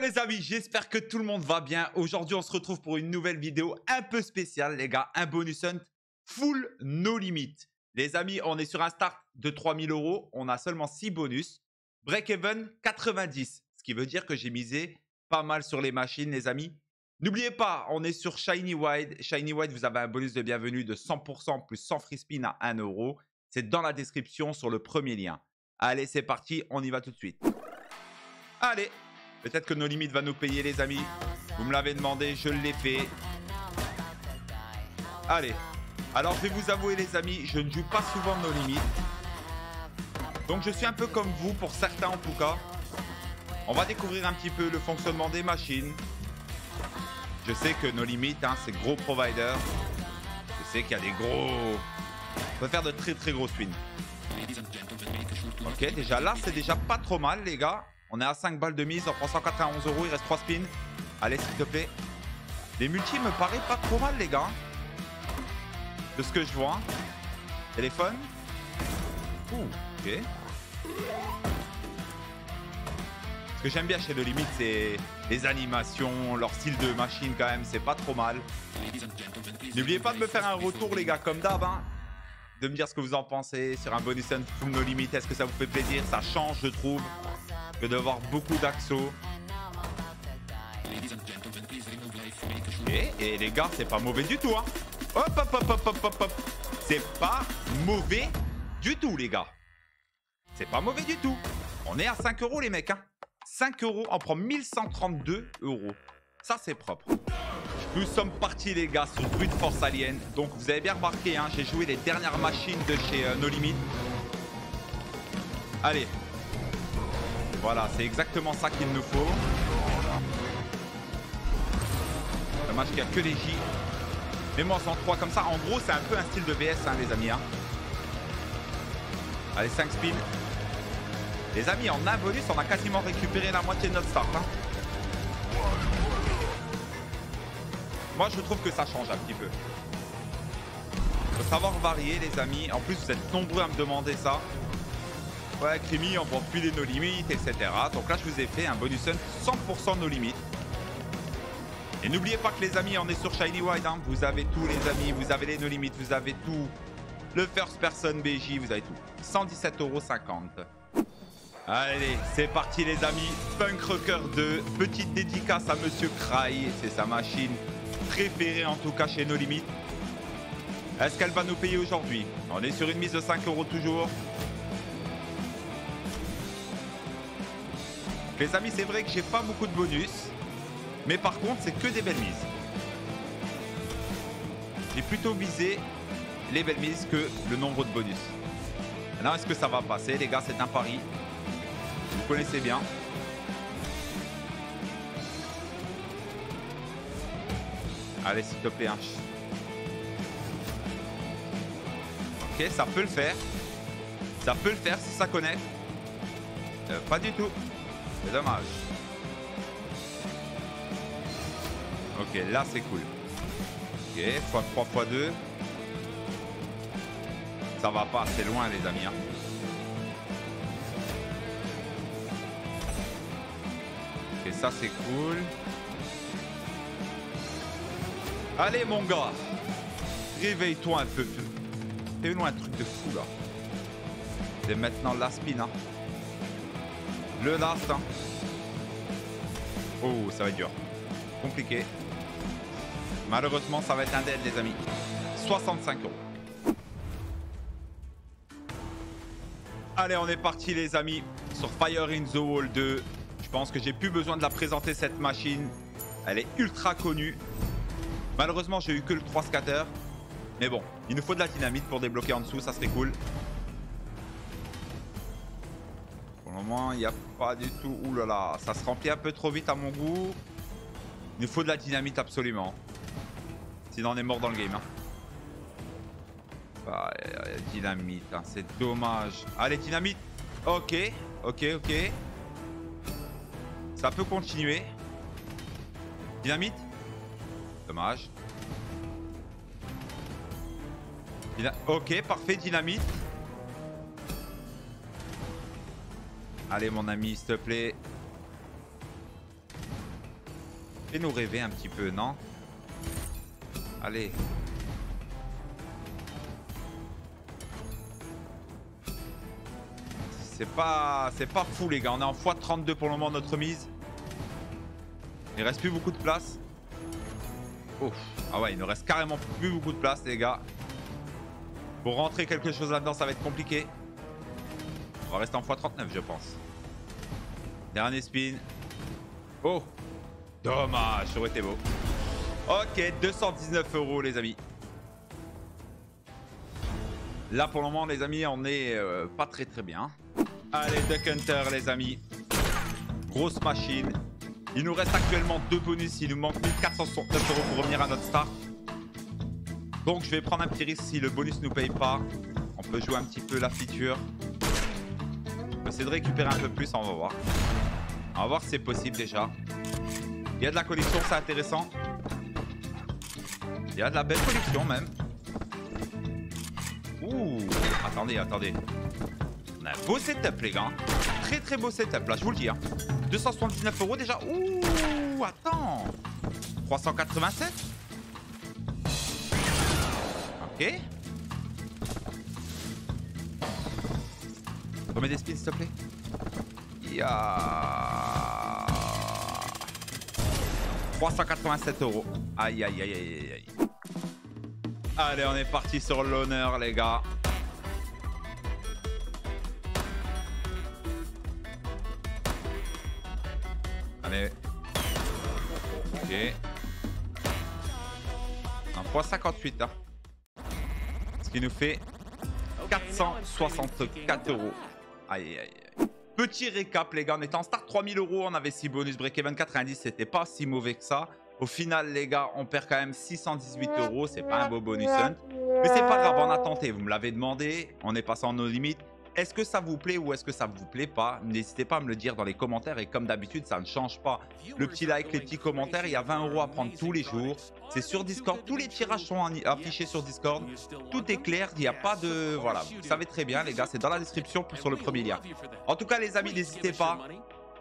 les amis, j'espère que tout le monde va bien. Aujourd'hui, on se retrouve pour une nouvelle vidéo un peu spéciale, les gars. Un bonus hunt full no limit. Les amis, on est sur un start de 3000 €. On a seulement 6 bonus. Break-even 90. Ce qui veut dire que j'ai misé pas mal sur les machines, les amis. N'oubliez pas, on est sur Shiny Wide. Shiny Wide, vous avez un bonus de bienvenue de 100% plus 100 free spin à 1 €. C'est dans la description sur le premier lien. Allez, c'est parti, on y va tout de suite. Allez, peut-être que nos limites va nous payer, les amis. Vous me l'avez demandé, je l'ai fait. Allez, alors je vais vous avouer, les amis, je ne joue pas souvent nos limites. Donc je suis un peu comme vous, pour certains en tout cas. On va découvrir un petit peu le fonctionnement des machines. Je sais que nos limites, hein, c'est gros provider. Je sais qu'il y a des gros... On peut faire de très très gros wins. Ok, déjà là, c'est déjà pas trop mal, les gars. On est à 5 balles de mise, on prend 191 €, il reste 3 spins. Allez, s'il te plaît. Les multis me paraissent pas trop mal, les gars. De ce que je vois. Téléphone. Ouh, ok. Ce que j'aime bien chez No Limit, c'est les animations, leur style de machine quand même, c'est pas trop mal. N'oubliez pas de me faire un retour, les gars, comme d'hab, hein. De me dire ce que vous en pensez sur un bonus hunt full No Limit. Est-ce que ça vous fait plaisir? Ça change, je trouve, que de voir beaucoup d'axos. Et les gars, c'est pas mauvais du tout, hein. Hop, hop, hop, hop, hop, hop, hop. C'est pas mauvais du tout, les gars. C'est pas mauvais du tout. On est à 5 € les mecs, hein. 5 €, on prend 1132 €. Ça, c'est propre. Nous sommes partis, les gars, sur Brute Force Alien. Donc, vous avez bien remarqué, hein, j'ai joué les dernières machines de chez No Limit. Allez. Voilà, c'est exactement ça qu'il nous faut. Dommage qu'il n'y a que les J. Mets-moi en 3 comme ça. En gros, c'est un peu un style de VS, hein, les amis. Hein. Allez, 5 spins. Les amis, en un bonus, on a quasiment récupéré la moitié de notre start. Hein. Moi, je trouve que ça change un petit peu. Faut savoir varier, les amis. En plus, vous êtes nombreux à me demander ça. Ouais, Crémy, on prend plus les no limites, etc. Donc là, je vous ai fait un bonus hunt 100% no limites. Et n'oubliez pas que, les amis, on est sur Shiny Wide. Hein. Vous avez tout, les amis. Vous avez les no limites. Vous avez tout. Le first person BJ, vous avez tout. 117,50 €. Allez, c'est parti, les amis. Punk Rocker 2. Petite dédicace à Monsieur Cry. C'est sa machine préférée, en tout cas, chez No Limit. Est-ce qu'elle va nous payer aujourd'hui? On est sur une mise de 5 € toujours. Les amis, c'est vrai que j'ai pas beaucoup de bonus. Mais par contre, c'est que des belles mises. J'ai plutôt visé les belles mises que le nombre de bonus. Maintenant, est-ce que ça va passer? Les gars, c'est un pari. Vous connaissez bien. Allez, s'il te plaît. Hein. Ok, ça peut le faire. Ça peut le faire si ça connaît. Pas du tout. C'est dommage. Ok, là, c'est cool. Ok, x3 x 2. Ça va pas assez loin, les amis. Hein. Ok, ça, c'est cool. Allez, mon gars. Réveille-toi un peu. Fais-nous un truc de fou, là. C'est maintenant la spin, hein. Le last, hein. Oh, ça va être dur. Compliqué. Malheureusement, ça va être un dead, les amis. 65 €. Allez, on est parti, les amis, sur Fire in the Wall 2. Je pense que j'ai plus besoin de la présenter, cette machine. Elle est ultra connue. Malheureusement, j'ai eu que le 3 scatter. Mais bon, il nous faut de la dynamite pour débloquer en dessous, ça serait cool. Pour le moment, il n'y a pas du tout... Ouh là là, ça se remplit un peu trop vite à mon goût. Il nous faut de la dynamite absolument. Sinon, on est mort dans le game. Hein. Ah, dynamite, hein, c'est dommage. Allez, dynamite. Ok, ok, ok. Ça peut continuer. Dynamite. Dommage. Ok, parfait, dynamite. Allez, mon ami, s'il te plaît. Fais-nous rêver un petit peu, non? Allez. C'est pas fou les gars, on est en x32 pour le moment notre mise. Il reste plus beaucoup de place. Oh. Ah ouais, il ne reste carrément plus beaucoup de place les gars. Pour rentrer quelque chose là-dedans, ça va être compliqué. On va rester en x39 je pense. Dernier spin. Oh. Dommage, ça aurait été beau. Ok, 219 € les amis. Là pour le moment les amis, on est pas très bien. Allez, Duck Hunter les amis. Grosse machine. Il nous reste actuellement 2 bonus. Il nous manque 1469 € pour revenir à notre start. Donc je vais prendre un petit risque si le bonus ne nous paye pas. On peut jouer un petit peu la feature. On va essayer de récupérer un peu plus, on va voir. On va voir si c'est possible déjà. Il y a de la collection, c'est intéressant. Il y a de la belle collection même. Ouh, attendez. On a un beau setup les gars. Très beau setup là, je vous le dis. 279 € déjà. Ouh, attends. 387. Ok. Remets des spins s'il te plaît. Ya. 387 €. Aïe. Allez, on est parti sur l'honneur les gars. Allez. Ok. Un fois 58 hein. Ce qui nous fait 464 €. Aïe. Petit récap les gars, on était en start 3000 €, on avait 6 bonus, break-even 90, c'était pas si mauvais que ça. Au final les gars, on perd quand même 618 €, c'est pas un beau bonus hunt. Mais c'est pas grave, on a tenté, vous me l'avez demandé, on est passé en nos limites. Est-ce que ça vous plaît ou est-ce que ça vous plaît pas? N'hésitez pas à me le dire dans les commentaires et comme d'habitude, ça ne change pas. Le petit like, les petits commentaires, il y a 20 € à prendre tous les jours. C'est sur Discord, tous les tirages sont affichés sur Discord. Tout est clair, il n'y a pas de... Voilà, vous savez très bien les gars, c'est dans la description sur le premier lien. En tout cas les amis, n'hésitez pas.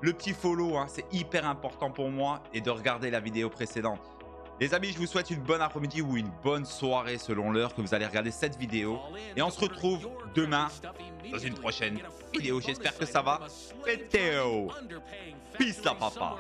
Le petit follow, hein, c'est hyper important pour moi et de regarder la vidéo précédente. Les amis, je vous souhaite une bonne après-midi ou une bonne soirée selon l'heure que vous allez regarder cette vidéo. Et on se retrouve demain dans une prochaine vidéo. J'espère que ça va péter. Peace la papa.